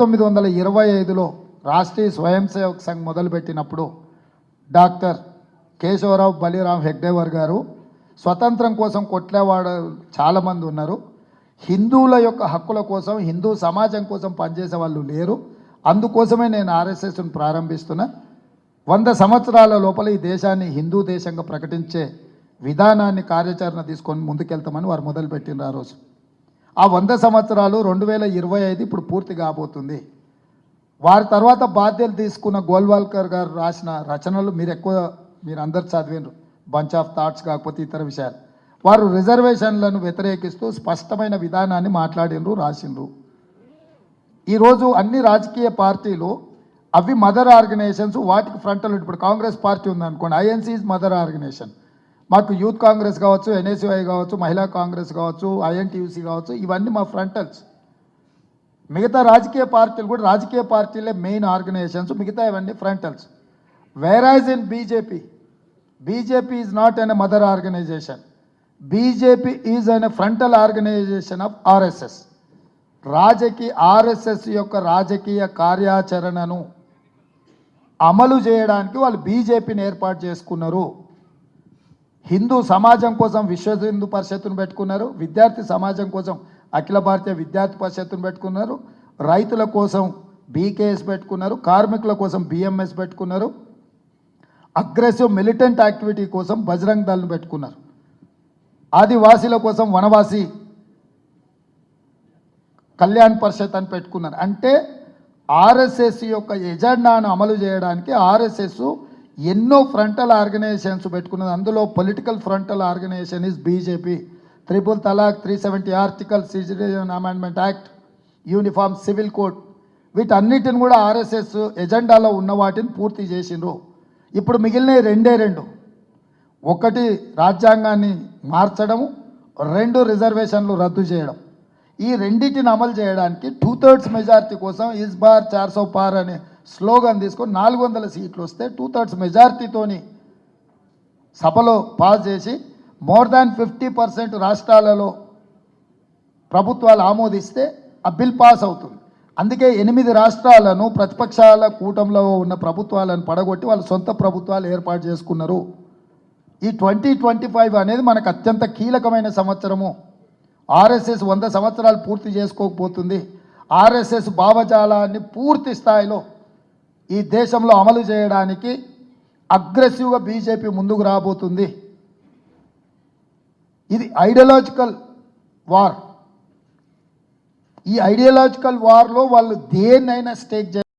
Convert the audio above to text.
1925లో రాష్ట్రీయ స్వయం సేవక్ సంఘ్ మొదలుపెట్టినప్పుడు డాక్టర్ కేశవరావు బలిరామ్ హెగ్డేవర్ గారు స్వతంత్రం కోసం కొట్లేవాడు చాలామంది ఉన్నారు. హిందువుల యొక్క హక్కుల కోసం, హిందూ సమాజం కోసం పనిచేసే వాళ్ళు లేరు. అందుకోసమే నేను ఆర్ఎస్ఎస్ను ప్రారంభిస్తున్నా. 100 సంవత్సరాల లోపల ఈ దేశాన్ని హిందూ దేశంగా ప్రకటించే విధానాన్ని కార్యాచరణ తీసుకొని ముందుకెళ్తామని వారు మొదలుపెట్టినారు. ఆ రోజు ఆ 100 సంవత్సరాలు 2025 ఇప్పుడు పూర్తి కాబోతుంది. వారి తర్వాత బాధ్యతలు తీసుకున్న గోల్వాల్కర్ గారు రాసిన రచనలు మీరు అందరు చదివినారు. బంచ్ ఆఫ్ థాట్స్ కాకపోతే ఇతర విషయాలు. వారు రిజర్వేషన్లను వ్యతిరేకిస్తూ స్పష్టమైన విధానాన్ని మాట్లాడినరు, రాసిండ్రు. ఈరోజు అన్ని రాజకీయ పార్టీలు అవి మదర్ ఆర్గనైజేషన్స్, వాటికి ఫ్రంటల్. ఇప్పుడు కాంగ్రెస్ పార్టీ ఉందనుకోండి, ఐఎన్సీ ఈజ్ మదర్ ఆర్గనైజేషన్. మాకు యూత్ కాంగ్రెస్ కావచ్చు, ఎన్ఎస్యుఐ కావచ్చు, మహిళా కాంగ్రెస్ కావచ్చు, ఐఎన్టీయూసీ కావచ్చు, ఇవన్నీ మా ఫ్రంటల్స్. మిగతా రాజకీయ పార్టీలు కూడా రాజకీయ పార్టీలే మెయిన్ ఆర్గనైజేషన్స్, మిగతా ఇవన్నీ frontals. Whereas in BJP is not an a mother organisation. BJP is an a frontal organisation of RSS. RSS యొక్క రాజకీయ కార్యాచరణను అమలు చేయడానికి వాళ్ళు బీజేపీని ఏర్పాటు చేసుకున్నారు. హిందూ సమాజం కోసం విశ్వ హిందూ పరిషత్తును పెట్టుకున్నారు. విద్యార్థి సమాజం కోసం అఖిల భారతీయ విద్యార్థి పరిషత్తును పెట్టుకున్నారు. రైతుల కోసం బీకేఎస్ పెట్టుకున్నారు. కార్మికుల కోసం బిఎంఎస్ పెట్టుకున్నారు. అగ్రెసివ్ మిలిటెంట్ యాక్టివిటీ కోసం బజరంగ్ దళ్ను పెట్టుకున్నారు. ఆదివాసీల కోసం వనవాసి కళ్యాణ్ పరిషత్ అని పెట్టుకున్నారు. అంటే ఆర్ఎస్ఎస్ యొక్క ఎజెండాను అమలు చేయడానికి ఆర్ఎస్ఎస్ ఎన్నో ఫ్రంటల్ ఆర్గనైజేషన్స్ పెట్టుకున్నది. అందులో political frontal organisation is BJP. 3 తలాక్, 370 article, citizen amendment act, uniform civil code, వీటన్నిటిని కూడా ఆర్ఎస్ఎస్ ఎజెండాలో ఉన్న వాటిని పూర్తి చేసిండ్రు. ఇప్పుడు మిగిలినవి రెండు. ఒకటి రాజ్యాంగాన్ని మార్చడము, 2 రిజర్వేషన్లు రద్దు చేయడం. ఈ రెండింటిని అమలు చేయడానికి 2/3 మెజారిటీ కోసం ఇస్ బార్ 400 పార్ అనే స్లోగన్ తీసుకొని 400 సీట్లు వస్తే 2/3 మెజారిటీతోని సభలో పాస్ చేసి మోర్ దాన్ 50% రాష్ట్రాలలో ప్రభుత్వాలు ఆమోదిస్తే ఆ బిల్ పాస్ అవుతుంది. అందుకే 8 రాష్ట్రాలను ప్రతిపక్షాల కూటంలో ఉన్న ప్రభుత్వాలను పడగొట్టి వాళ్ళు సొంత ప్రభుత్వాలు ఏర్పాటు చేసుకున్నారు. ఈ 2025 అనేది మనకు అత్యంత కీలకమైన సంవత్సరము. ఆర్ఎస్ఎస్ 100 సంవత్సరాలు పూర్తి చేసుకోకపోతుంది. ఆర్ఎస్ఎస్ భావజాలాన్ని పూర్తి స్థాయిలో ఈ దేశంలో అమలు చేయడానికి అగ్రెసివ్గా బీజేపీ ముందుకు రాబోతుంది. ఇది ఐడియాలజికల్ వార్. ఈ ఐడియాలజికల్ వార్లో వాళ్ళు దేన్నైనా స్టేక్